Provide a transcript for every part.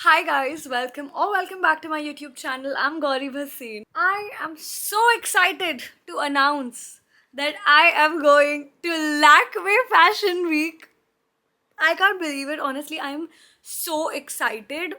Hi guys, welcome back to my YouTube channel. I'm Gauri Bhasin. I am so excited to announce that I am going to Lakme Fashion Week. I can't believe it. Honestly, I'm so excited.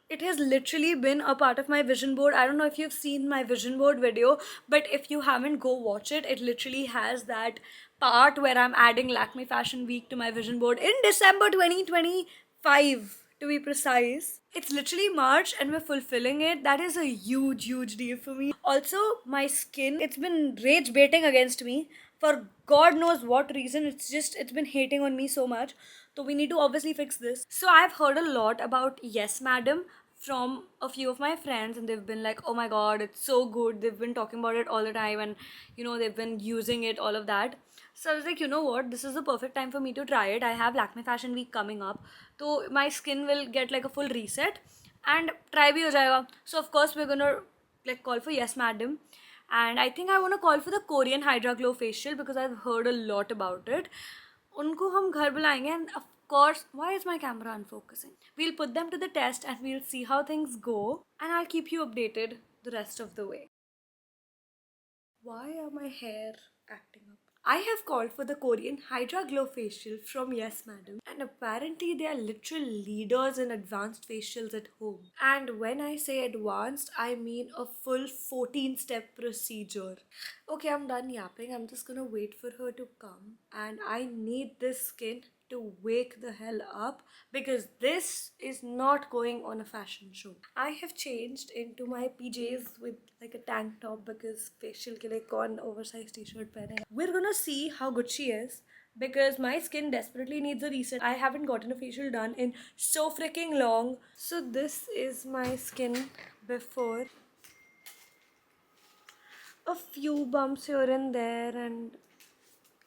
It has literally been a part of my vision board. I don't know if you've seen my vision board video, but if you haven't, go watch it. It literally has that part where I'm adding Lakme Fashion Week to my vision board in December 2025 to be precise. It's literally March and we're fulfilling it. That is a huge deal for me. Also, my skin, it's been rage baiting against me for God knows what reason. It's been hating on me so much. So we need to obviously fix this. So I've heard a lot about Yes Madam from a few of my friends, and they've been like, oh my god, it's so good. They've been talking about it all the time, and they've been using it, all of that. So I was like, you know what, this is the perfect time for me to try it. I have Lakme Fashion Week coming up, so my skin will get like a full reset and try bhi ho jayega. So of course we're gonna like call for Yes Madam, and I think I want to call for the Korean Hydra Glow facial because I've heard a lot about it. उनको हम घर बुलाएंगे, and of course, why is my camera unfocusing? We'll put them to the test and we'll see how things go, and I'll keep you updated the rest of the way. Why are my hair acting up? I have called for the Korean Hydra Glow facial from Yes Madam, and apparently they are literal leaders in advanced facials at home. And when I say advanced, I mean a full 14-step procedure. Okay, I'm done yapping. I'm just gonna wait for her to come, and I need this skin to wake the hell up because this is not going on a fashion show. I have changed into my PJs with like a tank top because facial ke liye kaun oversized t-shirt pehne. We're gonna see how good she is because my skin desperately needs a reset. I haven't gotten a facial done in so freaking long. So this is my skin before. A few bumps here and there, and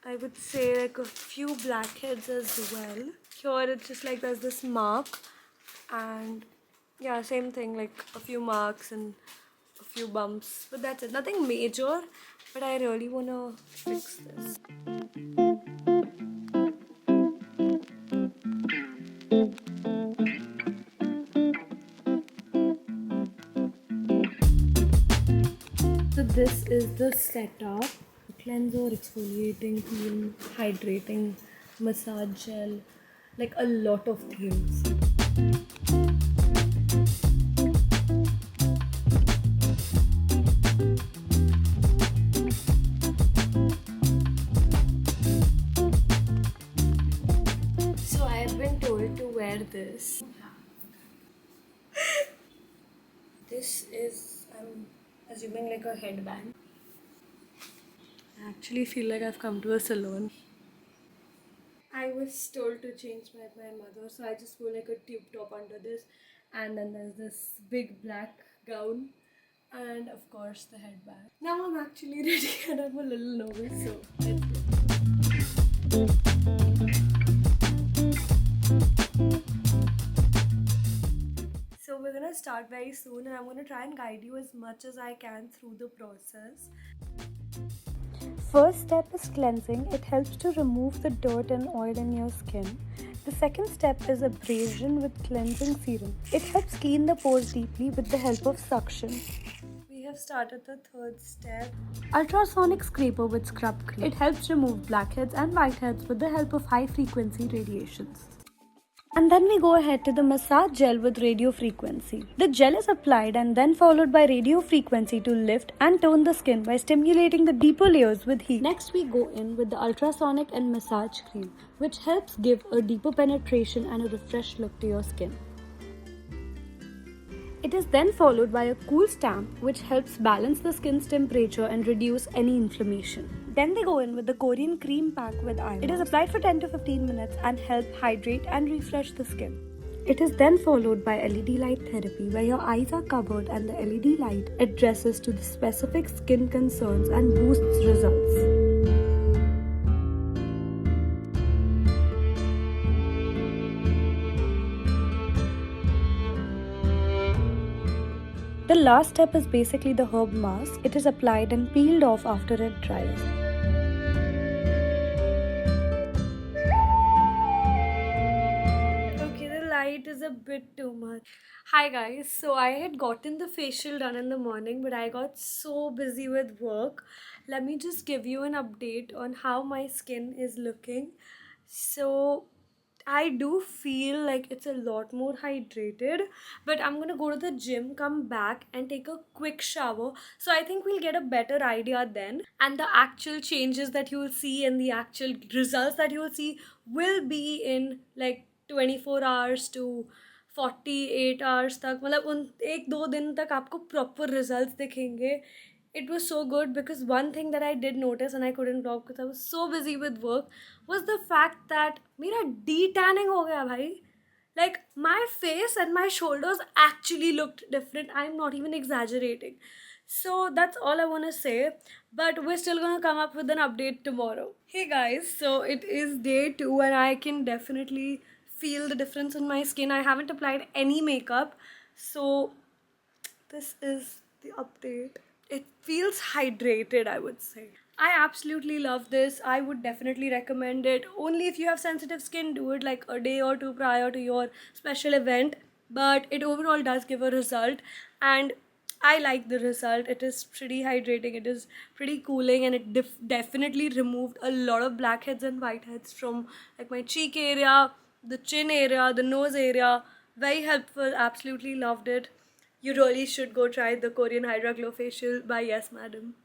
I would say like a few blackheads as well. Here it's just like there's this mark, and yeah, same thing, like a few marks and a few bumps, but that's it. Nothing major, but I really wanna fix this. So this is the setup: cleanser, exfoliating cream, hydrating, massage gel, like a lot of things. So I have been told to wear this. This is, I'm assuming, like a headband. I actually feel like I've come to a salon. I was told to change by my mother, so I just go like a tube top under this, and then there's this big black gown, and of course the headband. Now I'm actually ready and I'm a little nervous, so let's go. So we're gonna start very soon, and I'm gonna try and guide you as much as I can through the process. First step is cleansing. It helps to remove the dirt and oil in your skin. The second step is abrasion with cleansing serum. It helps clean the pores deeply with the help of suction. We have started the third step. Ultrasonic scraper with scrub cream. It helps remove blackheads and whiteheads with the help of high frequency radiations. And then we go ahead to the massage gel with radio frequency. The gel is applied and then followed by radio frequency to lift and tone the skin by stimulating the deeper layers with heat. Next we go in with the ultrasonic and massage cream, which helps give a deeper penetration and a refreshed look to your skin. It is then followed by a cool stamp, which helps balance the skin's temperature and reduce any inflammation. Then they go in with the Korean cream pack with eye. It is applied for 10 to 15 minutes and help hydrate and refresh the skin. It is then followed by LED light therapy, where your eyes are covered and the LED light addresses to the specific skin concerns and boosts results. The last step is basically the herb mask. It is applied and peeled off after it dries. Okay, the light it is a bit too much. Hi guys, so I had gotten the facial done in the morning, but I got so busy with work. Let me just give you an update on how my skin is looking. So I do feel like it's a lot more hydrated, but I'm gonna go to the gym, come back, and take a quick shower. So I think we'll get a better idea then. And the actual changes that you will see and the actual results that you will see will be in like 24 hours to 48 hours तक, मतलब उन एक दो दिन तक आपको proper results दिखेंगे. It was so good because one thing that I did notice and I couldn't vlog because I was so busy with work was the fact that मेरा de-tanning हो गया भाई. Like my face and my shoulders actually looked different. I'm not even exaggerating. So that's all I want to say. But we're still gonna come up with an update tomorrow. Hey guys, so it is day 2 and I can definitely feel the difference in my skin. I haven't applied any makeup. So this is the update. It feels hydrated, I would say. I absolutely love this. I would definitely recommend it. Only if you have sensitive skin, do it like a day or two prior to your special event. But it overall does give a result, and I like the result. It is pretty hydrating, it is pretty cooling, and it definitely removed a lot of blackheads and whiteheads from like my cheek area, the chin area, the nose area. Very helpful, absolutely loved it. You really should go try the Korean Hydra Glow Facial by Yes Madam.